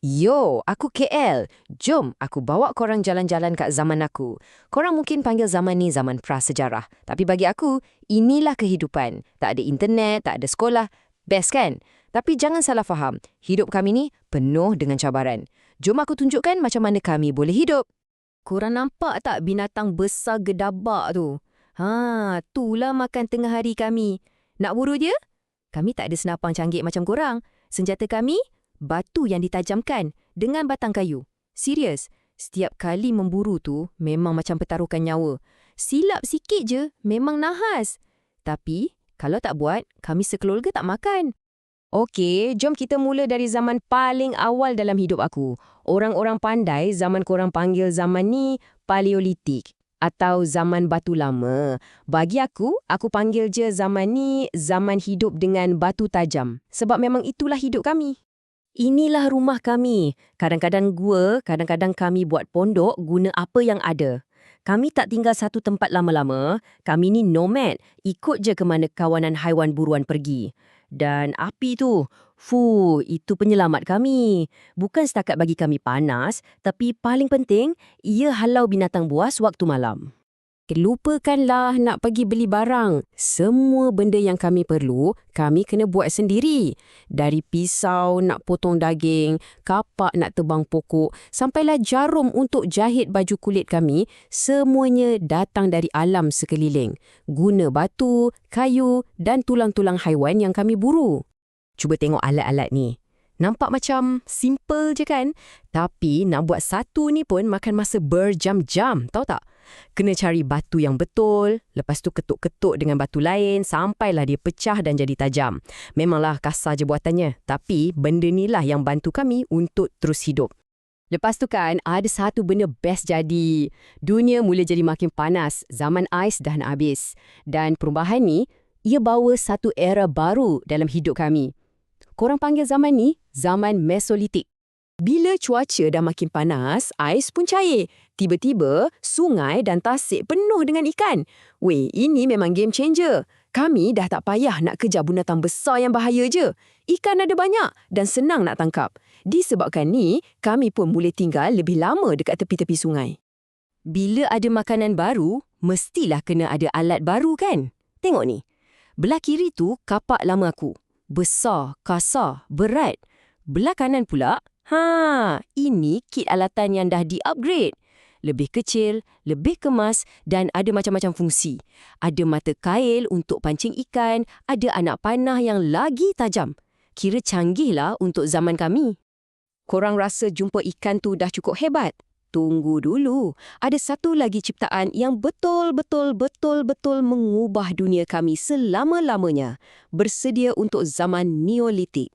Yo, aku KL. Jom, aku bawa korang jalan-jalan kat zaman aku. Korang mungkin panggil zaman ni zaman prasejarah. Tapi bagi aku, inilah kehidupan. Tak ada internet, tak ada sekolah. Best kan? Tapi jangan salah faham. Hidup kami ni penuh dengan cabaran. Jom aku tunjukkan macam mana kami boleh hidup. Korang nampak tak binatang besar gedabak tu? Itulah makan tengah hari kami. Nak buru dia? Kami tak ada senapang canggih macam korang. Senjata kami, batu yang ditajamkan dengan batang kayu. Serius, setiap kali memburu tu memang macam pertaruhkan nyawa. Silap sikit je, memang nahas. Tapi, kalau tak buat, kami sekeluarga tak makan. Okey, jom kita mula dari zaman paling awal dalam hidup aku. Orang-orang pandai zaman korang panggil zaman ni Paleolitik atau zaman batu lama. Bagi aku panggil je zaman ni zaman hidup dengan batu tajam. Sebab memang itulah hidup kami. Inilah rumah kami. Kadang-kadang gua, kadang-kadang kami buat pondok guna apa yang ada. Kami tak tinggal satu tempat lama-lama. Kami ni nomad. Ikut je ke mana kawanan haiwan buruan pergi. Dan api tu, itu penyelamat kami. Bukan setakat bagi kami panas, tapi paling penting, ia halau binatang buas waktu malam. Lupakanlah nak pergi beli barang. Semua benda yang kami perlu, kami kena buat sendiri. Dari pisau nak potong daging, kapak nak tebang pokok, sampailah jarum untuk jahit baju kulit kami, semuanya datang dari alam sekeliling. Guna batu, kayu dan tulang-tulang haiwan yang kami buru. Cuba tengok alat-alat ni. Nampak macam simple je kan? Tapi nak buat satu ni pun makan masa berjam-jam, tahu tak? Kena cari batu yang betul, lepas tu ketuk-ketuk dengan batu lain sampailah dia pecah dan jadi tajam. Memanglah kasar je buatannya, tapi benda ni lah yang bantu kami untuk terus hidup. Lepas tu kan, ada satu benda best jadi. Dunia mula jadi makin panas, zaman ais dah nak habis. Dan perubahan ni, ia bawa satu era baru dalam hidup kami. Korang panggil zaman ni, zaman Mesolitik. Bila cuaca dah makin panas, ais pun cair. Tiba-tiba, sungai dan tasik penuh dengan ikan. Weh, ini memang game changer. Kami dah tak payah nak kejar binatang besar yang bahaya je. Ikan ada banyak dan senang nak tangkap. Disebabkan ni, kami pun boleh tinggal lebih lama dekat tepi-tepi sungai. Bila ada makanan baru, mestilah kena ada alat baru kan? Tengok ni. Belah kiri tu kapak lama aku. Besar, kasar, berat. Belah kanan pula, ini kit alatan yang dah di-upgrade. Lebih kecil, lebih kemas dan ada macam-macam fungsi. Ada mata kail untuk pancing ikan, ada anak panah yang lagi tajam. Kira canggih lah untuk zaman kami. Korang rasa jumpa ikan tu dah cukup hebat? Tunggu dulu. Ada satu lagi ciptaan yang betul-betul mengubah dunia kami selama-lamanya. Bersedia untuk zaman Neolitik.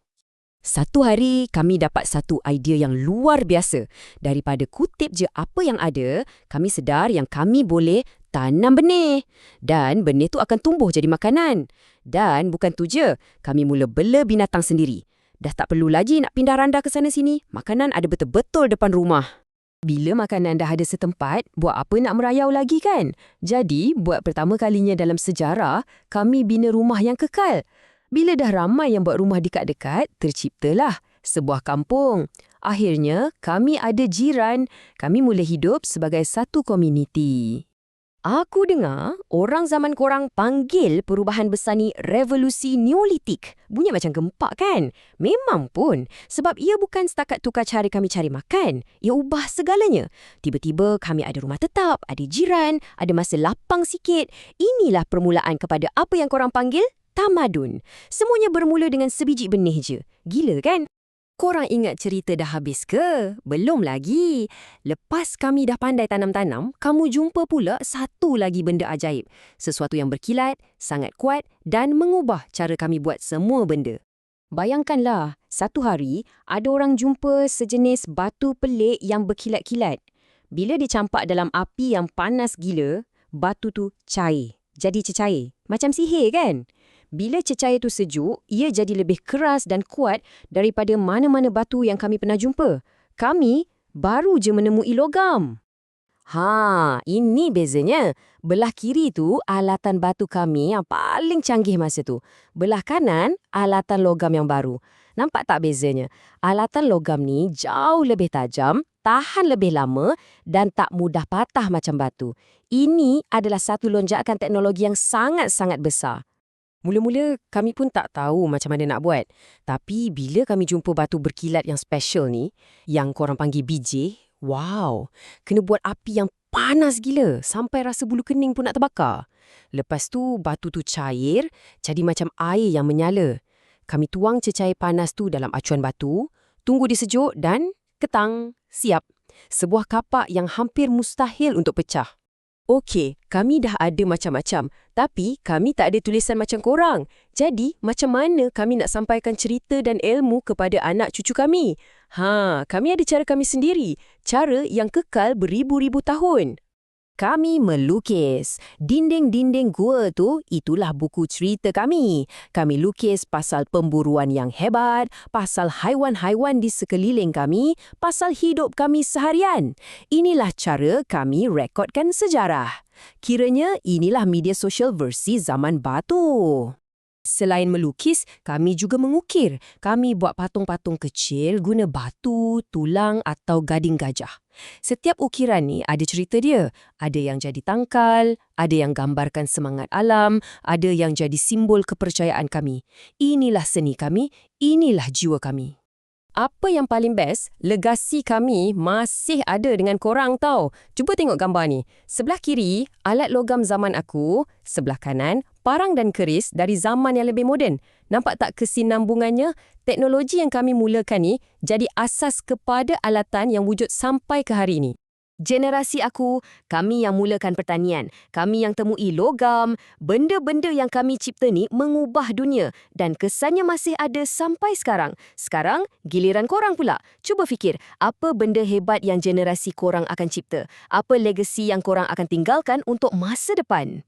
Satu hari, kami dapat satu idea yang luar biasa. Daripada kutip je apa yang ada, kami sedar yang kami boleh tanam benih. Dan benih tu akan tumbuh jadi makanan. Dan bukan tu je, kami mula bela binatang sendiri. Dah tak perlu lagi nak pindah randa ke sana-sini. Makanan ada betul-betul depan rumah. Bila makanan dah ada setempat, buat apa nak merayau lagi kan? Jadi, buat pertama kalinya dalam sejarah, kami bina rumah yang kekal. Bila dah ramai yang buat rumah dekat-dekat, terciptalah sebuah kampung. Akhirnya, kami ada jiran. Kami mula hidup sebagai satu komuniti. Aku dengar orang zaman korang panggil perubahan besar ni revolusi Neolitik. Bunyi macam gempak kan? Memang pun. Sebab ia bukan setakat tukar cara kami cari makan. Ia ubah segalanya. Tiba-tiba kami ada rumah tetap, ada jiran, ada masa lapang sikit. Inilah permulaan kepada apa yang korang panggil tamadun. Semuanya bermula dengan sebiji benih je. Gila kan? Korang ingat cerita dah habis ke? Belum lagi. Lepas kami dah pandai tanam-tanam, kamu jumpa pula satu lagi benda ajaib. Sesuatu yang berkilat, sangat kuat dan mengubah cara kami buat semua benda. Bayangkanlah, satu hari ada orang jumpa sejenis batu pelik yang berkilat-kilat. Bila dicampak dalam api yang panas gila, batu tu cair. Jadi cecair. Macam sihir kan? Bila cecair itu sejuk, ia jadi lebih keras dan kuat daripada mana-mana batu yang kami pernah jumpa. Kami baru je menemui logam. Ini bezanya. Belah kiri tu alatan batu kami yang paling canggih masa tu. Belah kanan, alatan logam yang baru. Nampak tak bezanya? Alatan logam ni jauh lebih tajam, tahan lebih lama dan tak mudah patah macam batu. Ini adalah satu lonjakan teknologi yang sangat-sangat besar. Mula-mula kami pun tak tahu macam mana nak buat. Tapi bila kami jumpa batu berkilat yang special ni, yang korang panggil BJ, wow, kena buat api yang panas gila sampai rasa bulu kening pun nak terbakar. Lepas tu batu tu cair, jadi macam air yang menyala. Kami tuang cecair panas tu dalam acuan batu, tunggu dia sejuk dan ketang, siap. Sebuah kapak yang hampir mustahil untuk pecah. Okey, kami dah ada macam-macam, tapi kami tak ada tulisan macam korang. Jadi, macam mana kami nak sampaikan cerita dan ilmu kepada anak cucu kami? Kami ada cara kami sendiri, cara yang kekal beribu-ribu tahun. Kami melukis. Dinding-dinding gua tu, itulah buku cerita kami. Kami lukis pasal pemburuan yang hebat, pasal haiwan-haiwan di sekeliling kami, pasal hidup kami seharian. Inilah cara kami rekodkan sejarah. Kiranya inilah media sosial versi zaman batu. Selain melukis, kami juga mengukir. Kami buat patung-patung kecil guna batu, tulang atau gading gajah. Setiap ukiran ni ada cerita dia. Ada yang jadi tangkal, ada yang gambarkan semangat alam, ada yang jadi simbol kepercayaan kami. Inilah seni kami, inilah jiwa kami. Apa yang paling best, legasi kami masih ada dengan korang tau. Cuba tengok gambar ni. Sebelah kiri, alat logam zaman aku. Sebelah kanan, parang dan keris dari zaman yang lebih moden. Nampak tak kesinambungannya? Teknologi yang kami mulakan ni jadi asas kepada alatan yang wujud sampai ke hari ini. Generasi aku, kami yang mulakan pertanian, kami yang temui logam, benda-benda yang kami cipta ni mengubah dunia dan kesannya masih ada sampai sekarang. Sekarang, giliran korang pula. Cuba fikir, apa benda hebat yang generasi korang akan cipta? Apa legasi yang korang akan tinggalkan untuk masa depan?